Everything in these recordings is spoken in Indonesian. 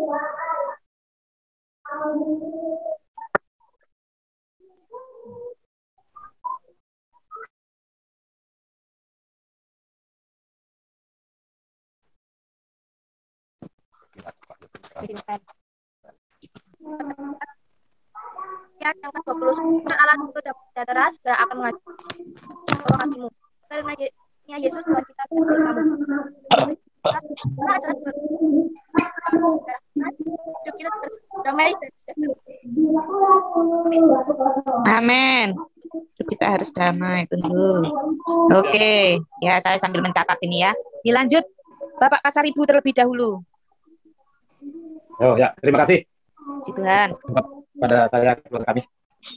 Yang ke-20, Allah itu dalam segera akan mengajak hatimu. Karena Yesus Tuhan kita bagi kamu. Kita adalah hidup kita damai dan sejahtera. Amin. Kita harus damai, tunggu. Oke, ya saya sambil mencatat ini ya. Dilanjut, Bapak Kasaribu terlebih dahulu. Oh ya, terima kasih. Puji Tuhan. Pada saya, keluarga kami.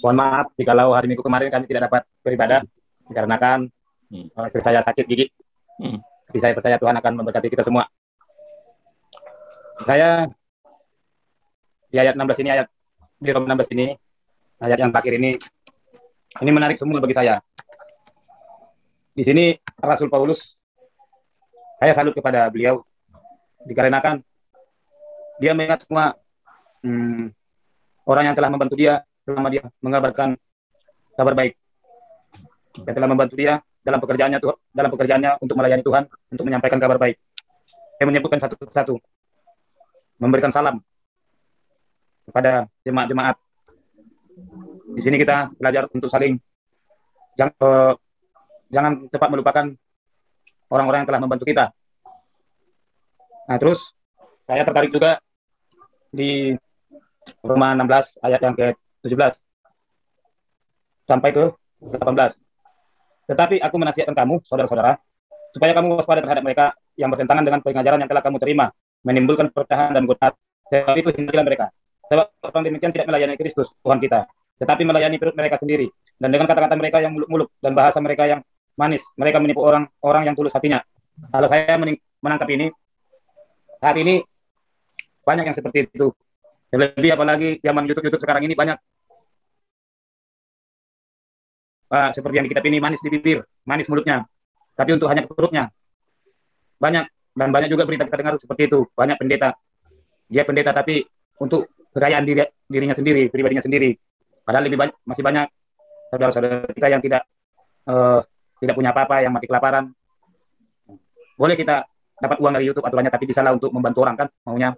Mohon maaf jikalau hari Minggu kemarin kami tidak dapat beribadah dikarenakan istri saya sakit gigi. Tapi saya percaya Tuhan akan memberkati kita semua. Saya di ayat 16 ini, di Roma 16 ini, ayat yang terakhir ini menarik semua bagi saya. Di sini Rasul Paulus, saya salut kepada beliau dikarenakan dia mengingat semua orang yang telah membantu dia selama dia mengabarkan kabar baik, yang telah membantu dia dalam pekerjaannya untuk melayani Tuhan, untuk menyampaikan kabar baik. Saya menyebutkan satu-satu, memberikan salam kepada jemaat-jemaat. Di sini kita belajar untuk saling jangan cepat melupakan orang-orang yang telah membantu kita. Nah, terus saya tertarik juga di Roma 16 ayat yang ke-17 sampai ke 18. Tetapi aku menasihatkan kamu, saudara-saudara, supaya kamu waspada terhadap mereka yang bertentangan dengan pengajaran yang telah kamu terima, menimbulkan perpecahan dan godaan. Sebab itu hindarilah mereka. Sebab orang demikian tidak melayani Kristus, Tuhan kita, tetapi melayani perut mereka sendiri. Dan dengan kata-kata mereka yang muluk-muluk dan bahasa mereka yang manis, mereka menipu orang yang tulus hatinya. Kalau saya menangkap ini, saat ini banyak yang seperti itu. Lebih apalagi zaman YouTube sekarang ini banyak seperti yang di kitab ini, manis di bibir, manis mulutnya, tapi untuk hanya perutnya. Banyak, dan banyak juga berita kita dengar seperti itu. Banyak pendeta, dia pendeta tapi untuk kekayaan dirinya sendiri, pribadinya sendiri. Padahal masih banyak saudara-saudara kita yang tidak punya apa-apa, yang mati kelaparan. Boleh kita dapat uang dari YouTube aturannya, tapi bisalah untuk membantu orang, kan maunya.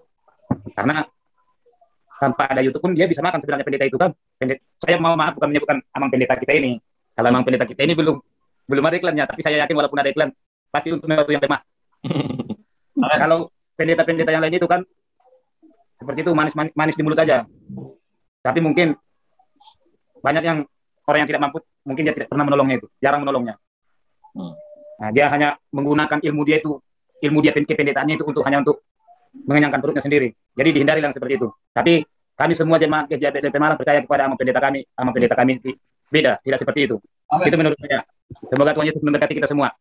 Karena tanpa ada YouTube pun dia bisa makan sebenarnya pendeta itu, kan. Saya mau maaf bukan menyebutkan amang pendeta kita ini. Kalau amang pendeta kita ini belum ada iklannya, tapi saya yakin walaupun ada iklan pasti untuk membantu yang lemah. Kalau pendeta-pendeta yang lain itu kan seperti itu, manis di mulut aja. Tapi mungkin banyak yang orang yang tidak mampu, mungkin dia tidak pernah menolongnya, itu jarang menolongnya. Nah, dia hanya menggunakan ilmu dia kependetaannya itu hanya untuk mengenyangkan perutnya sendiri. Jadi dihindari yang seperti itu. Tapi kami semua jemaat GJBDP Malang percaya kepada amang pendeta kami beda, tidak seperti itu. Amen. Itu menurut saya. Semoga Tuhan Yesus memberkati kita semua.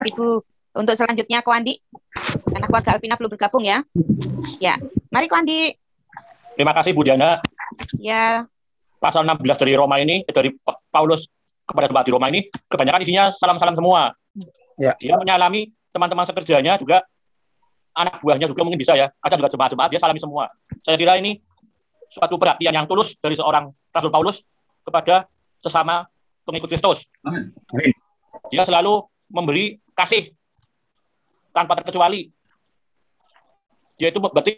Ibu, untuk selanjutnya Ko Andi. Karena keluarga Alvina belum bergabung ya. Ya, mari Ko Andi. Terima kasih Bu Diana. Ya. Pasal 16 dari Roma ini, dari Paulus kepada jemaat di Roma ini, kebanyakan isinya salam-salam semua. Ya. Dia menyalami teman-teman sekerjanya, juga anak buahnya juga mungkin bisa ya. Ada juga jemaat-jemaat dia salami semua. Saya kira ini suatu perhatian yang tulus dari seorang Rasul Paulus kepada sesama pengikut Kristus. Amin. Dia selalu memberi kasih tanpa terkecuali. Dia itu berarti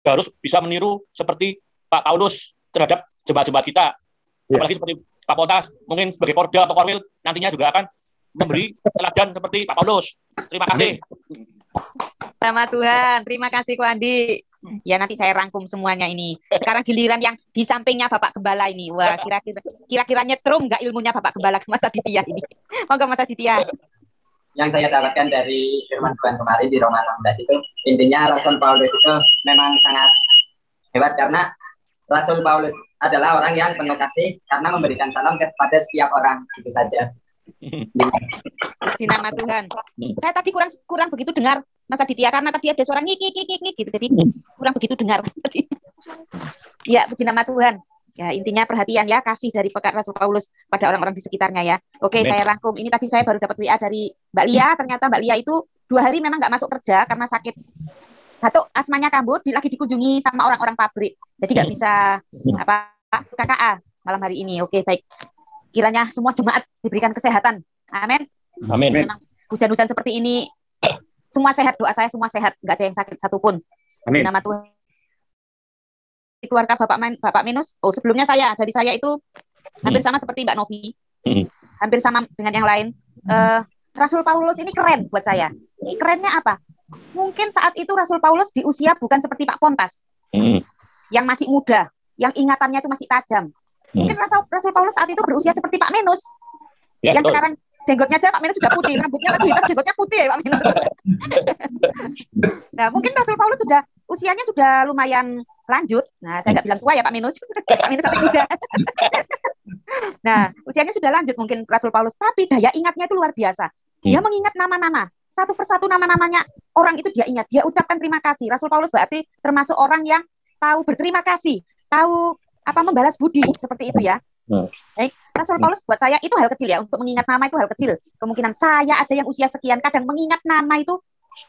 harus bisa meniru seperti Pak Paulus terhadap jemaat-jemaat kita. Ya. Apalagi seperti Pak Poltas, mungkin sebagai Porda, Pak Korwil, nantinya juga akan memberi teladan seperti Pak Paulus. Terima kasih. Sama Tuhan. Terima kasih Ko Andi. Ya, nanti saya rangkum semuanya ini. Sekarang giliran yang di sampingnya Bapak Gembala ini. Wah, kira-kira nyetrum nggak ilmunya Bapak Gembala ke Mas Aditya ini? Monggo Mas Aditya. Yang saya dapatkan dari firman Tuhan kemarin di Roma 16 itu, intinya Rasul Paulus itu memang sangat hebat, karena Rasul Paulus adalah orang yang penuh kasih karena memberikan salam kepada setiap orang, itu saja. Di nama Tuhan. Saya tadi kurang begitu dengar Mas Aditya, karena tadi ada suara ngik gitu, jadi kurang begitu dengar. Ya, puji nama Tuhan. Ya, intinya perhatian ya, kasih dari pekat Rasul Paulus pada orang-orang di sekitarnya ya. Oke, saya rangkum. Ini tadi saya baru dapat WA dari Mbak Lia. Ternyata Mbak Lia itu 2 hari memang nggak masuk kerja karena sakit batuk, asmanya kambuh, lagi dikunjungi sama orang-orang pabrik. Jadi nggak bisa KKA malam hari ini. Oke, baik. Kiranya semua jemaat diberikan kesehatan. Amin. Amin. Memang hujan-hujan seperti ini semua sehat, doa saya semua sehat, nggak ada yang sakit satupun. Amin. Nama Tuhan. Keluarga Bapak Minus. Oh, sebelumnya dari saya itu hampir sama seperti Mbak Novi. Hampir sama dengan yang lain. Rasul Paulus ini keren buat saya. Kerennya apa? Mungkin saat itu Rasul Paulus di usia bukan seperti Pak Pontas, yang masih muda, yang ingatannya itu masih tajam. Mungkin Rasul Paulus saat itu berusia seperti Pak Menus, yang betul. sekarang jenggotnya aja Pak Menus sudah putih, rambutnya masih hitam, jenggotnya putih ya Pak Menus. Nah, mungkin Rasul Paulus usianya sudah lumayan lanjut. Nah, saya nggak bilang tua ya Pak Menus, Pak Menus masih muda. Nah, usianya sudah lanjut mungkin Rasul Paulus, tapi daya ingatnya itu luar biasa. Dia mengingat nama-nama. Satu persatu nama-namanya orang itu dia ingat, dia ucapkan terima kasih. Rasul Paulus berarti termasuk orang yang tahu berterima kasih, tahu membalas budi, seperti itu ya. Baik, Rasul Paulus buat saya itu hal kecil ya, untuk mengingat nama itu hal kecil. Kemungkinan saya aja yang usia sekian kadang mengingat nama itu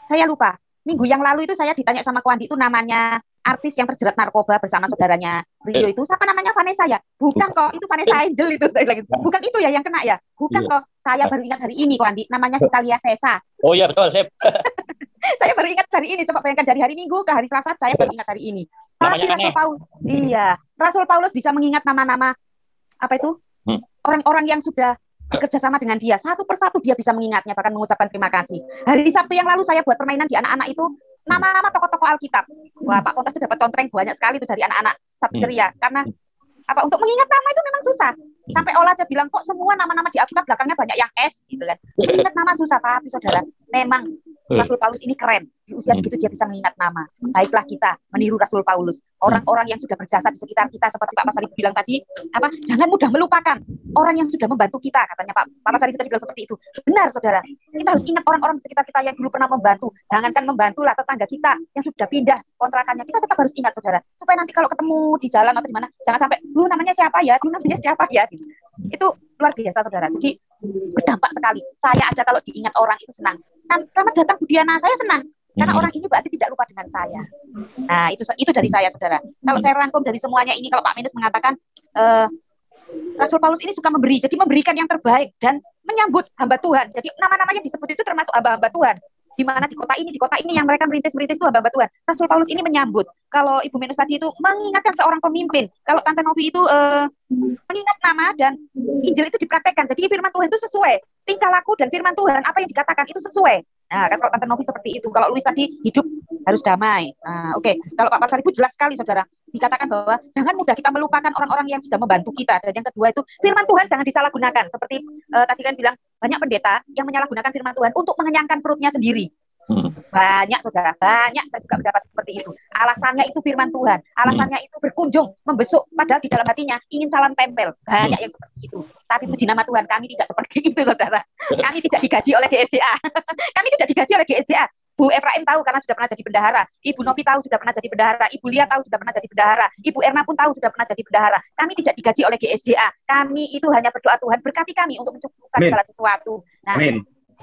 saya lupa. Minggu yang lalu itu saya ditanya sama Ko Andi, itu namanya artis yang terjerat narkoba bersama saudaranya Rio itu, siapa namanya? Vanessa ya? Bukan kok, itu Vanessa Angel itu. Bukan itu ya yang kena ya? Bukan kok, saya baru ingat hari ini Ko Andi, namanya Vitalia Sesa. Oh iya betul, Sip. Saya baru ingat hari ini, coba bayangkan dari hari Minggu ke hari Selasa, saya baru ingat hari ini. Tapi Rasul Paulus, Rasul Paulus bisa mengingat nama-nama orang-orang yang sudah bekerja sama dengan dia, satu persatu dia bisa mengingatnya, bahkan mengucapkan terima kasih. Hari Sabtu yang lalu saya buat permainan di anak-anak itu nama-nama tokoh-tokoh Alkitab. Wah, Pak Pontas itu dapat contreng banyak sekali itu dari anak-anak Sabtu ceria, karena untuk mengingat nama itu memang susah. Sampai Ola aja bilang, kok semua nama-nama di Alkitab belakangnya banyak yang S gitu kan. Mengingat nama susah, tapi saudara, memang Rasul Paulus ini keren. Di usia segitu dia bisa mengingat nama. Baiklah kita meniru Rasul Paulus. Orang-orang yang sudah berjasa di sekitar kita, seperti Pak Pasari bilang tadi, jangan mudah melupakan orang yang sudah membantu kita, katanya Pak Pasari tadi bilang seperti itu. Benar, saudara. Kita harus ingat orang-orang di sekitar kita yang dulu pernah membantu. Jangankan membantulah tetangga kita yang sudah pindah kontrakannya. Kita tetap harus ingat, saudara. Supaya nanti kalau ketemu di jalan atau di mana, jangan sampai, dulu namanya siapa ya? Dulu namanya siapa ya? Itu luar biasa, saudara. Jadi berdampak sekali. Saya aja kalau diingat orang itu senang. Selamat datang Budiana, saya senang. Karena orang ini berarti tidak lupa dengan saya. Nah, itu dari saya, saudara. Kalau saya rangkum dari semuanya ini, kalau Pak Minus mengatakan Rasul Paulus ini suka memberi, jadi memberikan yang terbaik dan menyambut hamba Tuhan. Jadi nama-namanya disebut itu termasuk hamba-hamba Tuhan. Di mana di kota ini yang mereka merintis-merintis itu hamba Tuhan. Rasul Paulus ini menyambut. Kalau Ibu Minus tadi itu mengingatkan seorang pemimpin. Kalau Tante Novi itu mengingat nama dan Injil itu dipraktekkan. Jadi firman Tuhan itu sesuai. Tingkah laku dan firman Tuhan, apa yang dikatakan itu sesuai. Nah, kalau Tante Novi seperti itu. Kalau Luis tadi hidup harus damai. Oke. Kalau Pak Pasaribu jelas sekali, saudara. Dikatakan bahwa jangan mudah kita melupakan orang-orang yang sudah membantu kita. Dan yang kedua itu firman Tuhan jangan disalahgunakan. Seperti tadi kan bilang, banyak pendeta yang menyalahgunakan firman Tuhan untuk mengenyangkan perutnya sendiri. Banyak, saudara, banyak. Saya juga mendapat seperti itu. Alasannya itu firman Tuhan. Alasannya itu berkunjung, membesuk, padahal di dalam hatinya ingin salam tempel. Banyak yang seperti itu. Tapi puji nama Tuhan, kami tidak seperti itu, saudara. Kami tidak digaji oleh GSCA. Kami tidak digaji oleh GSCA. Bu Efraim tahu karena sudah pernah jadi bendahara. Ibu Novi tahu sudah pernah jadi bendahara. Ibu Lia tahu sudah pernah jadi bendahara. Ibu Erna pun tahu sudah pernah jadi bendahara. Kami tidak digaji oleh GSCA. Kami itu hanya berdoa Tuhan berkati kami untuk mencukupkan segala sesuatu. Nah,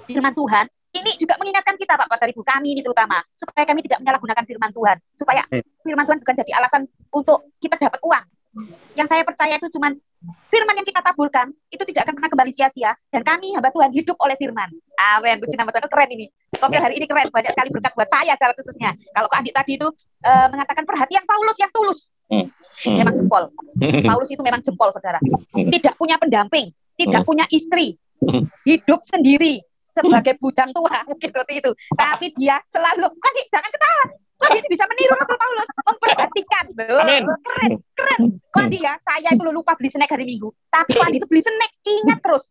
firman Tuhan ini juga mengingatkan kita, Pak Pasaribu, kami ini terutama, supaya kami tidak menyalahgunakan firman Tuhan. Supaya firman Tuhan bukan jadi alasan untuk kita dapat uang. Yang saya percaya itu cuma firman yang kita taburkan, itu tidak akan pernah kembali sia-sia. Dan kami, hamba Tuhan, hidup oleh firman. Amin. Puji nama Tuhan, keren ini. Kopdar hari ini keren, banyak sekali berkat buat saya secara khususnya. Kalau Kak Andi tadi itu mengatakan perhatian Paulus yang tulus. Memang jempol. Paulus itu memang jempol, saudara. Tidak punya pendamping, tidak punya istri, hidup sendiri sebagai bujang tua, mungkin seperti itu. Tapi dia selalu, jangan ketawa. Kok dia bisa meniru Rasul Paulus, memperhatikan. Keren. Kok dia, saya itu lupa beli snack hari Minggu. Tapi kok itu beli snack, ingat terus.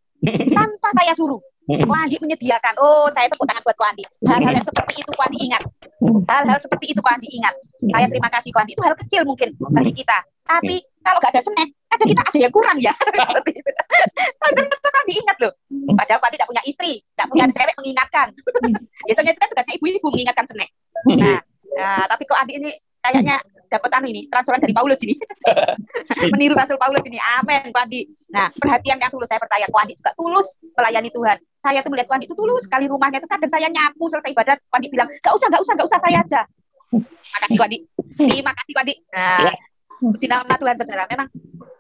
Tanpa saya suruh. Ko Andi menyediakan. Oh, saya tepuk tangan buat Ko Andi. Hal-hal yang seperti itu Ko Andi ingat. Hal-hal seperti itu Ko Andi ingat. Saya terima kasih Ko Andi. Itu hal kecil mungkin bagi kita. Tapi kalau nggak ada snack, kita ada yang kurang ya. Seperti itu. Tentu Ko Andi ingat loh. Padahal Ko Andi tidak punya istri, tidak punya cewek mengingatkan. Biasanya itu kan tugasnya ibu-ibu mengingatkan snack. Nah, tapi Ko Andi ini kayaknya dapat ini transferan dari Paulus ini. Meniru Rasul Paulus ini. Amin, Ko Andi. Nah, perhatian yang tulus, saya percaya Ko Andi juga tulus melayani Tuhan. Saya tuh melihat Ko Andi itu tulus sekali rumahnya itu, kadang saya nyapu selesai ibadah, Ko Andi bilang, "Enggak usah saya aja." Makasih Ko Andi. Terima kasih Ko Andi. Nah, puji nama Tuhan saudara. Memang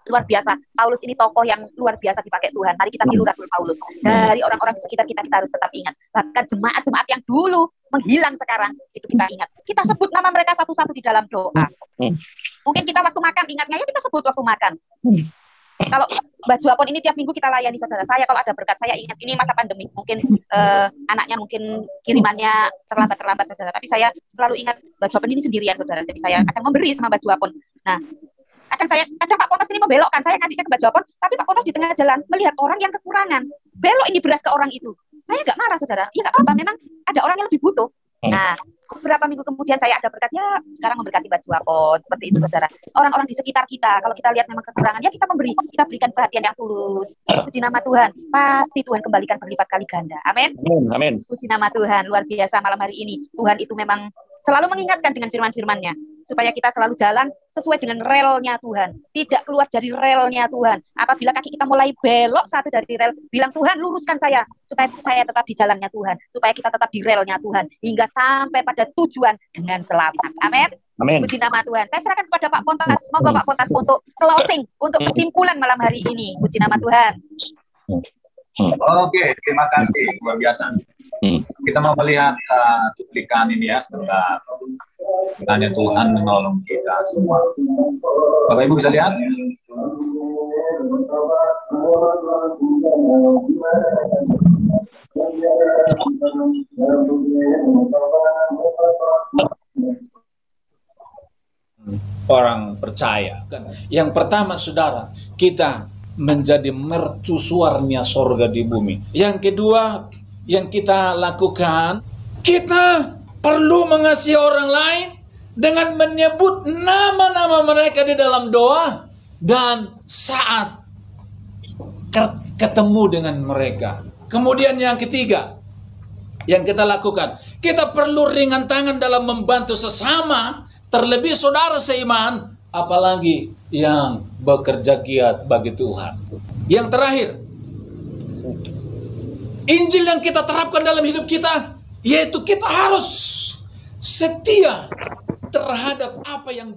luar biasa. Paulus ini tokoh yang luar biasa dipakai Tuhan. Mari kita tiru Rasul Paulus. Dari orang-orang di sekitar kita harus tetap ingat. Bahkan jemaat-jemaat yang dulu menghilang sekarang, itu kita ingat. Kita sebut nama mereka satu-satu di dalam doa. Mungkin kita waktu makan ingatnya, ya kita sebut waktu makan. Kalau baju apon ini tiap minggu kita layani saudara. Saya kalau ada berkat, saya ingat ini masa pandemi. Mungkin anaknya mungkin kirimannya terlambat saudara. Tapi saya selalu ingat baju apon ini sendirian saudara. Jadi saya akan memberi sama baju apon. Nah, kadang Pak Pontos ini membelokkan, saya kasihnya ke baju apon, tapi Pak Pontos di tengah jalan melihat orang yang kekurangan, belok ini beras ke orang itu. Saya nggak marah saudara, ya nggak apa-apa, memang ada orang yang lebih butuh. Nah, beberapa minggu kemudian saya ada berkat, ya sekarang memberkati baju apon, seperti itu saudara. Orang-orang di sekitar kita, kalau kita lihat memang kekurangan, ya kita memberi, kita berikan perhatian yang tulus. Puji nama Tuhan, pasti Tuhan kembalikan berlipat kali ganda. Amin. Amin. Puji nama Tuhan, luar biasa malam hari ini. Tuhan itu memang selalu mengingatkan dengan firman-firman-Nya, supaya kita selalu jalan sesuai dengan relnya Tuhan, tidak keluar dari relnya Tuhan. Apabila kaki kita mulai belok satu dari rel, bilang Tuhan luruskan saya, supaya saya tetap di jalannya Tuhan, supaya kita tetap di relnya Tuhan, hingga sampai pada tujuan dengan selamat. Amin. Amin. Puji nama Tuhan. Saya serahkan kepada Pak Pontas. Semoga Pak Pontas untuk closing, untuk kesimpulan malam hari ini. Puji nama Tuhan. Oke, terima kasih, luar biasa. Kita mau melihat cuplikan ini ya sebentar. Kiranya Tuhan menolong kita semua. Bapak Ibu bisa lihat? Orang percaya. Yang pertama saudara, kita menjadi mercusuarnya sorga di bumi. Yang kedua, yang kita lakukan, kita perlu mengasihi orang lain dengan menyebut nama-nama mereka di dalam doa dan saat ketemu dengan mereka. Kemudian yang ketiga, yang kita lakukan, kita perlu ringan tangan dalam membantu sesama, terlebih saudara seiman, apalagi yang bekerja giat bagi Tuhan. Yang terakhir, Injil yang kita terapkan dalam hidup kita, yaitu kita harus setia terhadap apa yang